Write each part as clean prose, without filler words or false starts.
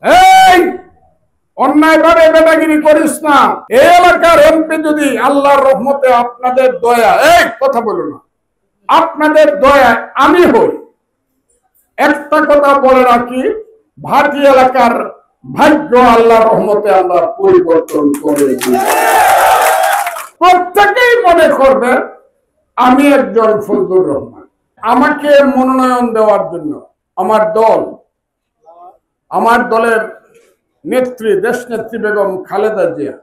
এই অন্যায় ভাবে বেটাগিরি করিস না। এই এলাকার এমপি যদি আল্লাহর রহমতে আপনাদের দয়া, এই কথা বলো না, আপনাদের দয়া আমি হই, একটা কথা বলে রাখি, ভাটি এলাকার ভাগ্য আল্লাহর রহমতে আমরা পরিবর্তন করে দিই। প্রত্যেকেই মনে করবে আমি একজন ফজলুর রহমান। আমাকে মনোনয়ন দেওয়ার জন্য আমার দলের নেত্রী দেশনেত্রী বেগম খালেদা জিয়া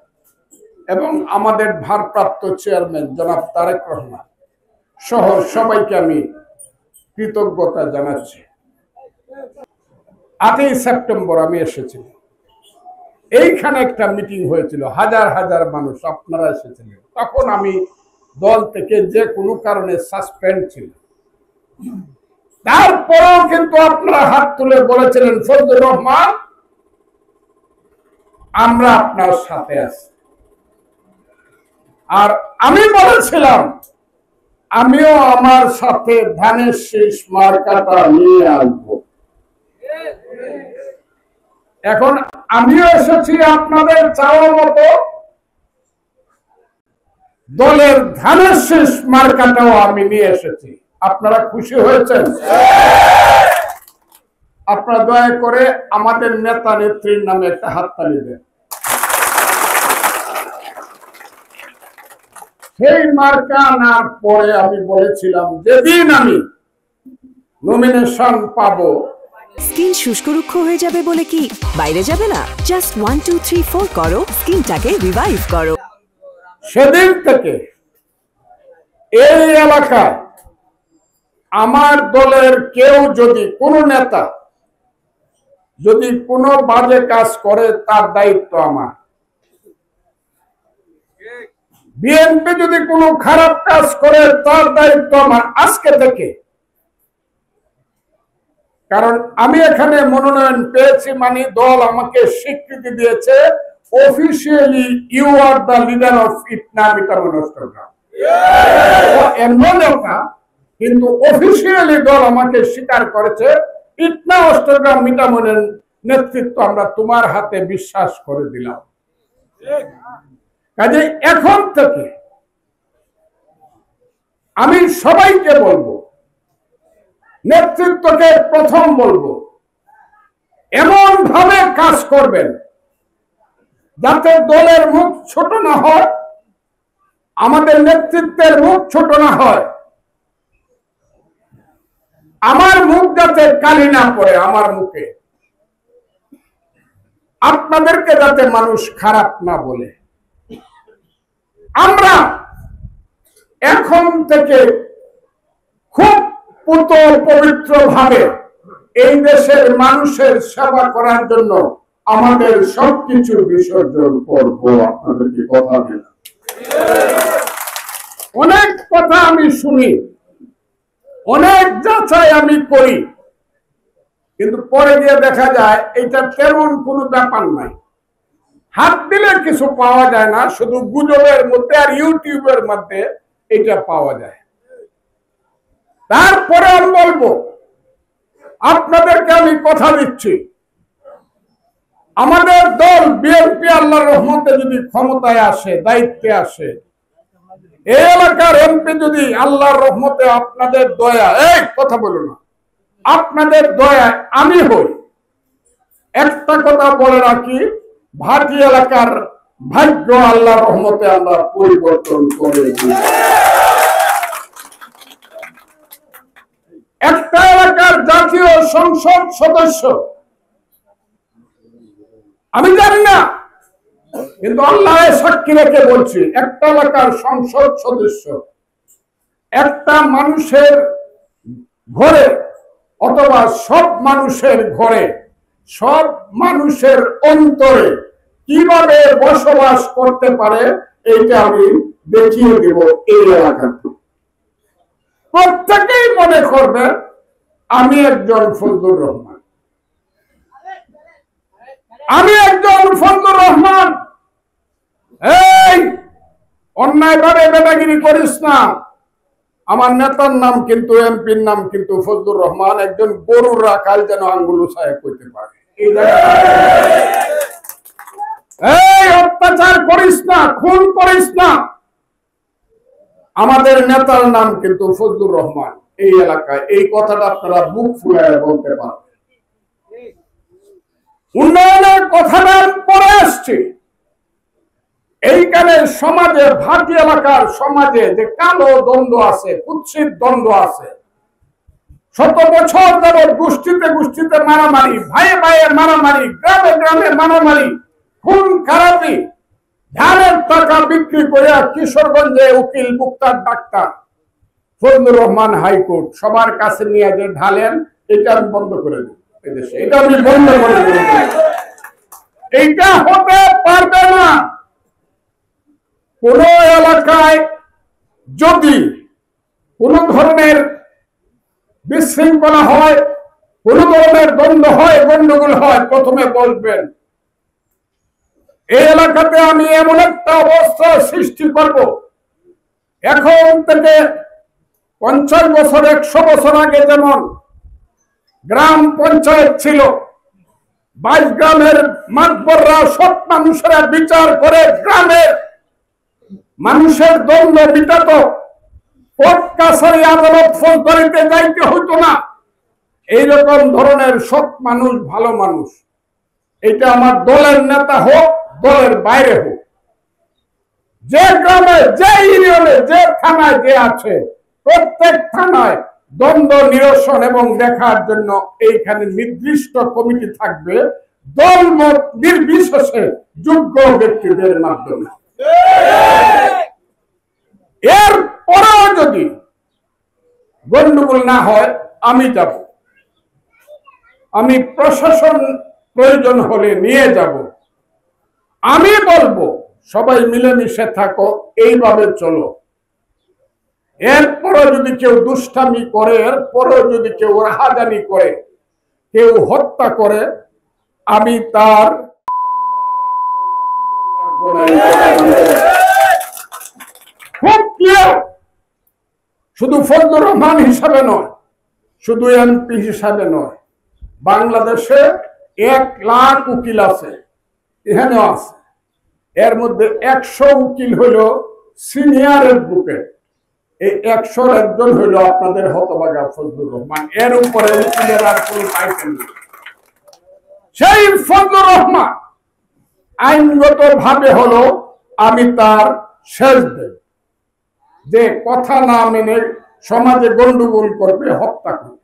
এবং আমাদের ভারপ্রাপ্ত চেয়ারম্যান জনাব তারেক রহমান সহ সবাইকে আমি কৃতজ্ঞতা জানাচ্ছি। 8ই সেপ্টেম্বর আমি এসেছি, এইখানে একটা মিটিং হয়েছিল, হাজার হাজার মানুষ, আপনারা এসেছিলেন। তখন আমি দল থেকে যে কোনো কারণে সাসপেন্ড ছিল, তারপরেও কিন্তু আপনারা হাত তুলে বলেছিলেন ফজলুর রহমান আমরা আপনার সাথে আছি। আর আমি বলেছিলাম আমিও আমার সাথে ধানের শীষ মার্কাটা নিয়ে আসবো। এখন আমিও এসেছি আপনাদের চাওয়ার মতো, দলের ধানের শীষ মার্কাটাও আমি নিয়ে এসেছি। আপনারা খুশি হয়েছেন? আপনারা দয়া করে আমাদের নেতা নেত্রীর নামে একটা হাততালি দেন। সেই মার্কা আনার পরে আমি বলেছিলাম যেদিন আমি নমিনেশন পাবো, স্কিন শুষ্ক রুক্ষ হয়ে যাবে বলে কি বাইরে যাবে না? জাস্ট 1 2 3 4 করো, স্কিনটাকে রিভাইভ করো। সেদিন থেকে এই এলাকায় আমার দলের কেউ যদি কোনো নেতা যদি কোনো বাজে কাজ করে তার দায়িত্ব আমার। বিএনপি যদি কোনো খারাপ কাজ করে তার দায়িত্ব আমার আজকে থেকে। কারণ আমি এখানে মনোনয়ন পেয়েছি, মানে দল আমাকে স্বীকৃতি দিয়েছে, officially you are the leader of Itna Mithamain Austagram. এমন না, কিন্তু অফিসিয়ালি দল আমাকে স্বীকার করেছে, ইটনা অষ্টগ্রাম মিটামনের নেতৃত্ব আমরা তোমার হাতে বিশ্বাস করে দিলাম। কাজে এখন থেকে আমি সবাইকে বলবো, নেতৃত্বকে প্রথম বলবো, এমন ভাবে কাজ করবেন যাতে দলের মুখ ছোট না হয়, আমাদের নেতৃত্বের মুখ ছোট না হয়, আমার মুখ যাতে কালি না পড়ে আমার মুখে, আপনাদেরকে যাতে মানুষ খারাপ না বলে। আমরা এখন থেকে খুব পবিত্র ভাবে এই দেশের মানুষের সেবা করার জন্য আমাদের সবকিছু বিসর্জন করব। আপনাদেরকে কথা দিন। অনেক কথা আমি শুনি, অনেক যাচাই আমি করি, কিন্তু পরে গিয়ে দেখা যায় এটা তেমন কোনো ব্যাপার নাই। হাত দিলে কিছু পাওয়া যায় না, শুধু গুজবের মধ্যে আর ইউটিউবের মধ্যে এটা পাওয়া যায়। তারপরে আমি বলবো, আপনাদেরকে আমি কথা দিচ্ছি, আমাদের দল বিএনপি আল্লাহর রহমতে যদি ক্ষমতায় আসে, দায়িত্বে আসে, এই এলাকার এমপি যদি আল্লাহর রহমতে আপনাদের দয়া, এই কথা বলো না, আপনাদের দয়া আমি হই, একটা কথা বলে রাখি, ভাটি এলাকার ভাগ্য আল্লাহর রহমতে আমরা পরিবর্তন করে দিই। একটা এলাকার জাতীয় সংসদ সদস্য আমি জানি না, কিন্তু আল্লাহ সাক্ষী রেখে বলছি, একটা এলাকার সংসদ সদস্য একটা মানুষের ঘরে অথবা সব মানুষের ঘরে, সব মানুষের অন্তরে কিভাবে বসবাস করতে পারে এইটা আমি দেখিয়ে দিব। এই এলাকাতে প্রত্যেকেই মনে করবে আমি একজন ফজলুর রহমান, আমি একজন ফজলুর রহমান। এই অন্যায় ভাবে বেটাগিরি করিস না। আমার নেতার নাম কিন্তু, এমপির নাম কিন্তু ফজলুর রহমান। একজন গরুর রাখাল যেন আঙ্গুল উঁচায় করতে পারে। করিস না। আমাদের নেতার নাম কিন্তু ফজলুর রহমান। এই এলাকায় এই কথাটা আপনারা বুক ফুলায় বলতে পারবেন। উন্নয়নের কথাটা পরে আসছে। এইখানে সমাজে, ভাটি এলাকার সমাজে যে কালো দ্বন্দ্ব আছে, কুৎসিত দ্বন্দ্ব আছে, শত বছর যাবৎ গোষ্ঠীতে গোষ্ঠীতে মারামারি, ভাইয়ে ভাইয়ে মারামারি, গ্রামে গ্রামে মারামারি, খুন খারাপি, ধানের টাকা বিক্রি করে কিশোরগঞ্জে উকিল, মুক্তার, ডাক্তার ফজলুর রহমান হাইকোর্ট সবার কাছে নিয়ে যে ঢালেন, এটা আমি বন্ধ করে দিই। এদেশে এটা আমি বন্ধ করে দিই। এইটা হতে পারবে না। কোন এলাকায় যদি কোন ধরনের বিশৃঙ্খলা হয়, কোন ধরনের দ্বন্দ্ব হয়, গন্ডগোল হয়, প্রথমে বলবেন এই এলাকাতে আমি এমন একটা অবস্থা সৃষ্টি করব। এখন থেকে 50 বছর 100 বছর আগে যেমন গ্রাম পঞ্চায়েত ছিল, 22 গ্রামের মাতবররা সব মানুষেরা বিচার করে গ্রামের মানুষের দ্বন্দ্ব মিটাত, কোর্ট কাছারি আদালত ফৌজদারিতে যাইতে হইতো না। এইরকম ধরনের সৎ মানুষ, ভালো মানুষ, এটা আমার দলের নেতা হোক, দলের বাইরে হোক, যে গ্রামে, যে ইউনিয়নে, যে থানায় যে আছে, প্রত্যেক থানায় দ্বন্দ্ব নিরসন এবং দেখার জন্য এইখানে নির্দিষ্ট কমিটি থাকবে, দলমত নির্বিশেষে যোগ্য ব্যক্তিদের মাধ্যমে। এর পরেও যদি গন্ডগোল না হয়, আমি যাব, আমি প্রশাসন প্রয়োজন হলে নিয়ে যাব। আমি বলবো সবাই মিলেমিশে থাকো, এইভাবে চলো। এরপরে যদি কেউ দুষ্টামি করে, এরপরে যদি কেউ রাহাজানি করে, কেউ হত্যা করে, আমি তার খুব ক্লিয়ার। শুধু ফজলুর রহমান হিসাবে নয়, শুধু এমপি হিসাবে নয়, বাংলাদেশে 1 লাখ উকিল আছে, এখানেও আছে। এর মধ্যে 100 উকিল হইল সিনিয়রের গ্রুপে, এই 100 একজন হইল আপনাদের হতভাগা ফজলুর রহমান। এর উপরে উকিলের আর কোন টাইটেল নেই। সেই ফজলুর রহমান আইনগত ভাবে হলো আমি তার শেষ দেব, যে কথা না মেনে সমাজে গন্ডগোল করবে, হত্যা করবে।